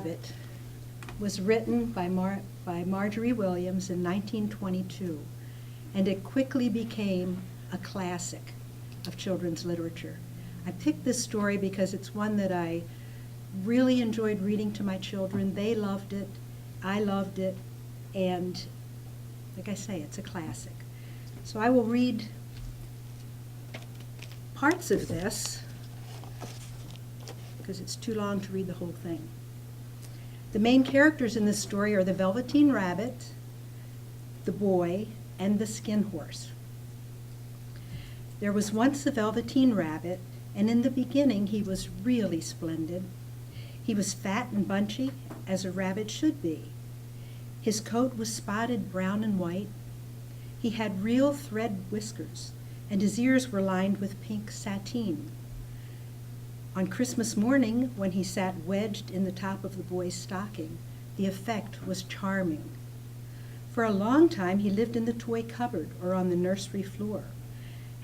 Rabbit was written by Marjorie Williams in 1922, and it quickly became a classic of children's literature. I picked this story because it's one that I really enjoyed reading to my children. They loved it, I loved it, and like I say, it's a classic. So I will read parts of this because it's too long to read the whole thing. The main characters in this story are the Velveteen Rabbit, the boy, and the Skin Horse. There was once a Velveteen Rabbit, and in the beginning he was really splendid. He was fat and bunchy, as a rabbit should be. His coat was spotted brown and white. He had real thread whiskers, and his ears were lined with pink sateen. On Christmas morning, when he sat wedged in the top of the boy's stocking, the effect was charming. For a long time he lived in the toy cupboard or on the nursery floor,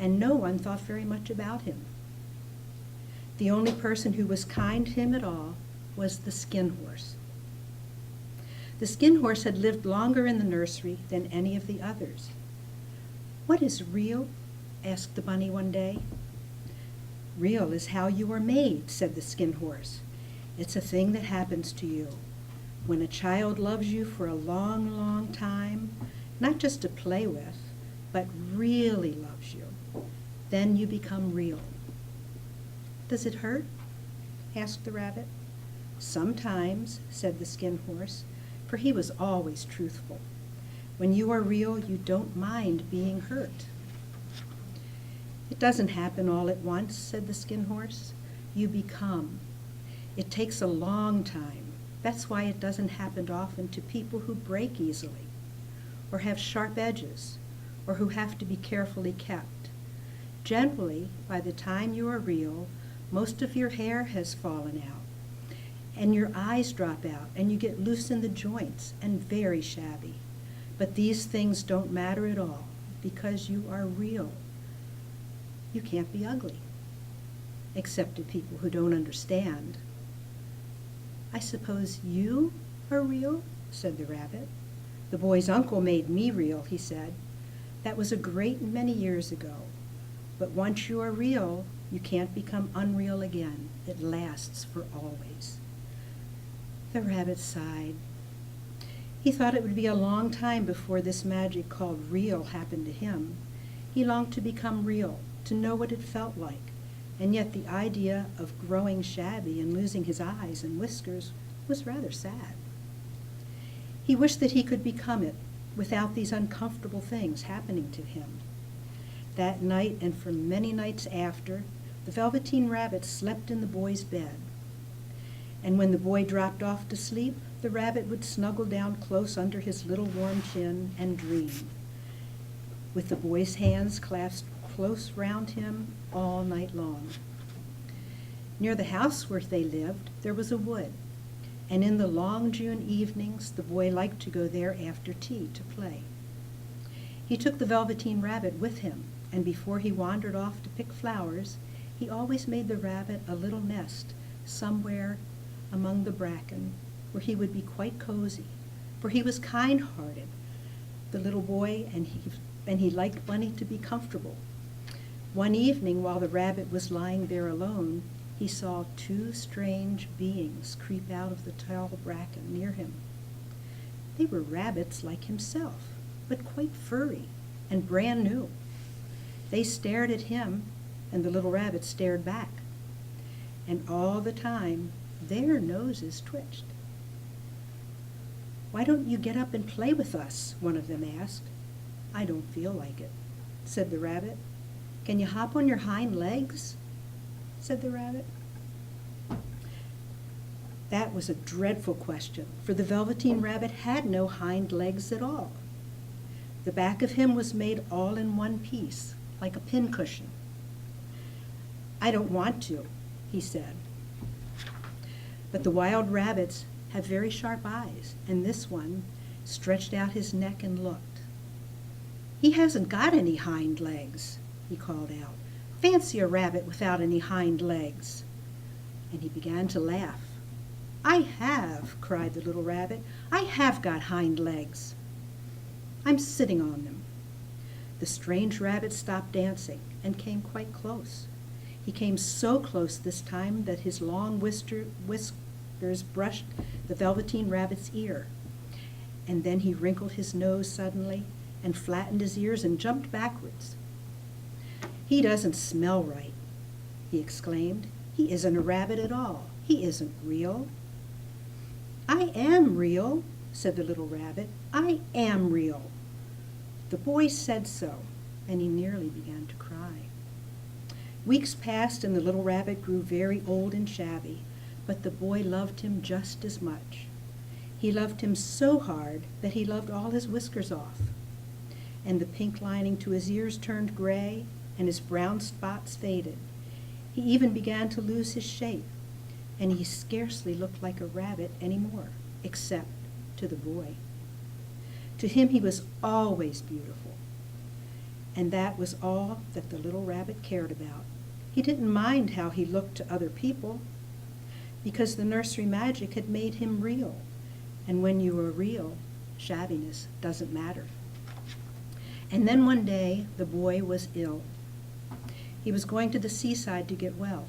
and no one thought very much about him. The only person who was kind to him at all was the Skin Horse. The Skin Horse had lived longer in the nursery than any of the others. "What is real?" asked the bunny one day. "Real is how you are made," said the Skin Horse. "It's a thing that happens to you. When a child loves you for a long, long time, not just to play with, but really loves you, then you become real." "Does it hurt?" asked the rabbit. "Sometimes," said the Skin Horse, for he was always truthful. "When you are real, you don't mind being hurt." "It doesn't happen all at once," said the Skin Horse. "You become. It takes a long time. That's why it doesn't happen often to people who break easily, or have sharp edges, or who have to be carefully kept. Generally, by the time you are real, most of your hair has fallen out, and your eyes drop out, and you get loose in the joints and very shabby. But these things don't matter at all, because you are real. You can't be ugly, except to people who don't understand." "I suppose you are real?" said the rabbit. "The boy's uncle made me real," he said. "That was a great many years ago. But once you are real, you can't become unreal again. It lasts for always." The rabbit sighed. He thought it would be a long time before this magic called real happened to him. He longed to become real, to know what it felt like, and yet the idea of growing shabby and losing his eyes and whiskers was rather sad. He wished that he could become it without these uncomfortable things happening to him. That night, and for many nights after, the Velveteen Rabbit slept in the boy's bed. And when the boy dropped off to sleep, the rabbit would snuggle down close under his little warm chin and dream, with the boy's hands clasped close round him all night long. Near the house where they lived, there was a wood, and in the long June evenings, the boy liked to go there after tea to play. He took the Velveteen Rabbit with him, and before he wandered off to pick flowers, he always made the rabbit a little nest somewhere among the bracken, where he would be quite cozy, for he was kind-hearted, the little boy, and he liked Bunny to be comfortable. One evening, while the rabbit was lying there alone, he saw two strange beings creep out of the tall bracken near him. They were rabbits like himself, but quite furry and brand new. They stared at him, and the little rabbit stared back. And all the time, their noses twitched. "Why don't you get up and play with us?" one of them asked. "I don't feel like it," said the rabbit. "Can you hop on your hind legs?" said the rabbit. That was a dreadful question, for the Velveteen Rabbit had no hind legs at all. The back of him was made all in one piece, like a pincushion. "I don't want to," he said. But the wild rabbits have very sharp eyes, and this one stretched out his neck and looked. "He hasn't got any hind legs," he called out. "Fancy a rabbit without any hind legs." And he began to laugh. "I have," cried the little rabbit. "I have got hind legs. I'm sitting on them." The strange rabbit stopped dancing and came quite close. He came so close this time that his long whiskers brushed the Velveteen Rabbit's ear. And then he wrinkled his nose suddenly and flattened his ears and jumped backwards. "He doesn't smell right," he exclaimed. "He isn't a rabbit at all. He isn't real." "I am real," said the little rabbit. "I am real." The boy said so, and he nearly began to cry. Weeks passed and the little rabbit grew very old and shabby, but the boy loved him just as much. He loved him so hard that he loved all his whiskers off, and the pink lining to his ears turned gray, and his brown spots faded. He even began to lose his shape, and he scarcely looked like a rabbit anymore, except to the boy. To him he was always beautiful, and that was all that the little rabbit cared about. He didn't mind how he looked to other people, because the nursery magic had made him real, and when you are real, shabbiness doesn't matter. And then one day the boy was ill. He was going to the seaside to get well.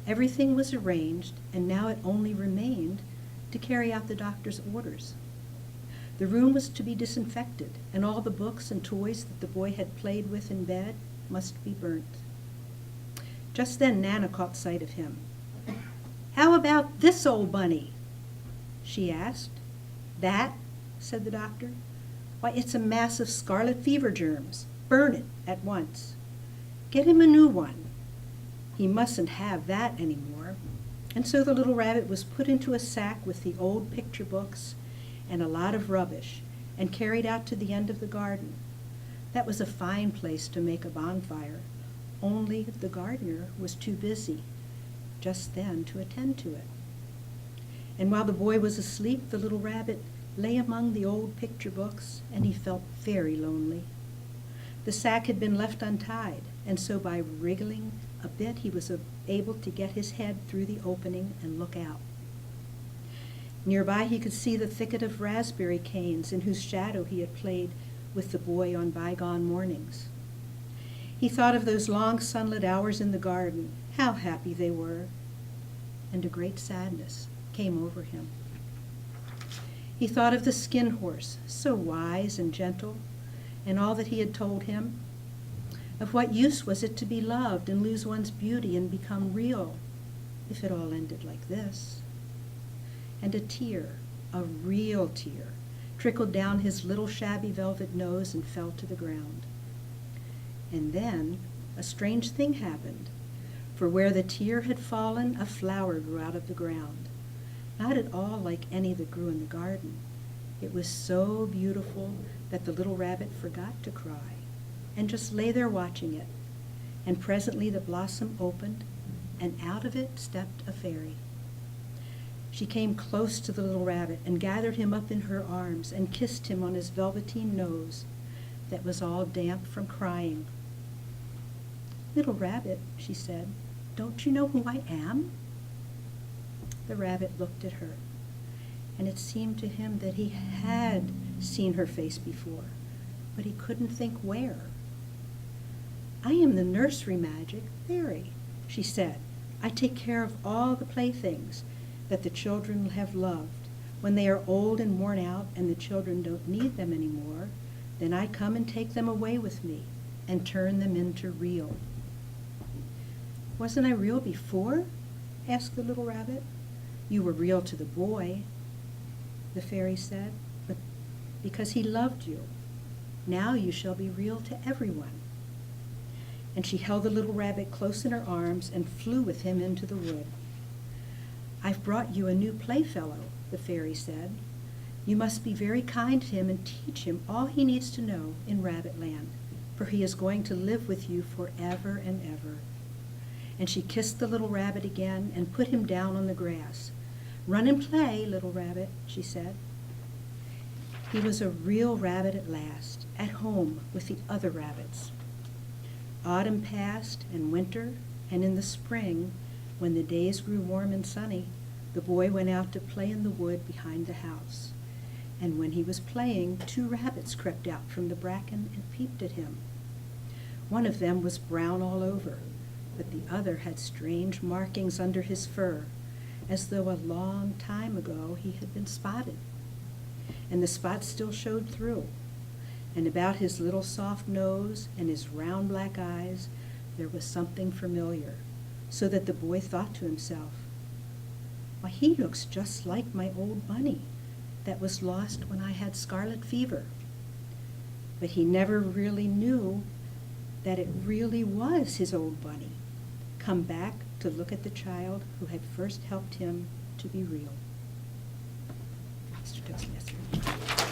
Everything was arranged, and now it only remained to carry out the doctor's orders. The room was to be disinfected, and all the books and toys that the boy had played with in bed must be burnt. Just then Nana caught sight of him. "How about this old bunny?" she asked. "That?" said the doctor. "Why, it's a mass of scarlet fever germs. Burn it at once. Get him a new one. He mustn't have that anymore." And so the little rabbit was put into a sack with the old picture books and a lot of rubbish and carried out to the end of the garden. That was a fine place to make a bonfire, only the gardener was too busy just then to attend to it. And while the boy was asleep, the little rabbit lay among the old picture books, and he felt very lonely. The sack had been left untied, and so by wriggling a bit he was able to get his head through the opening and look out. Nearby he could see the thicket of raspberry canes in whose shadow he had played with the boy on bygone mornings. He thought of those long sunlit hours in the garden, how happy they were, and a great sadness came over him. He thought of the skin horse, so wise and gentle, and all that he had told him. Of what use was it to be loved and lose one's beauty and become real, if it all ended like this? And a tear, a real tear, trickled down his little shabby velvet nose and fell to the ground. And then a strange thing happened, for where the tear had fallen, a flower grew out of the ground. Not at all like any that grew in the garden. It was so beautiful that the little rabbit forgot to cry and just lay there watching it. And presently the blossom opened, and out of it stepped a fairy. She came close to the little rabbit and gathered him up in her arms and kissed him on his velveteen nose that was all damp from crying. "Little rabbit," she said, "don't you know who I am?" The rabbit looked at her, and it seemed to him that he had seen her face before, but he couldn't think where. "I am the nursery magic fairy," she said. "I take care of all the playthings that the children have loved. When they are old and worn out and the children don't need them anymore, then I come and take them away with me and turn them into real." "Wasn't I real before?" asked the little rabbit. "You were real to the boy," the fairy said, "but because he loved you. Now you shall be real to everyone." And she held the little rabbit close in her arms and flew with him into the wood. "I've brought you a new playfellow," the fairy said. "You must be very kind to him and teach him all he needs to know in Rabbitland, for he is going to live with you forever and ever." And she kissed the little rabbit again and put him down on the grass. "Run and play, little rabbit," she said. He was a real rabbit at last, at home with the other rabbits. Autumn passed, and winter, and in the spring, when the days grew warm and sunny, The boy went out to play in the wood behind the house, and when he was playing, 2 rabbits crept out from the bracken and peeped at him. One of them was brown all over, but the other had strange markings under his fur, as though a long time ago he had been spotted. And the spots still showed through, and about his little soft nose and his round black eyes there was something familiar, so that the boy thought to himself, "Why, he looks just like my old bunny that was lost when I had scarlet fever." But he never really knew that it really was his old bunny, come back to look at the child who had first helped him to be real. Mr. Toastmaster.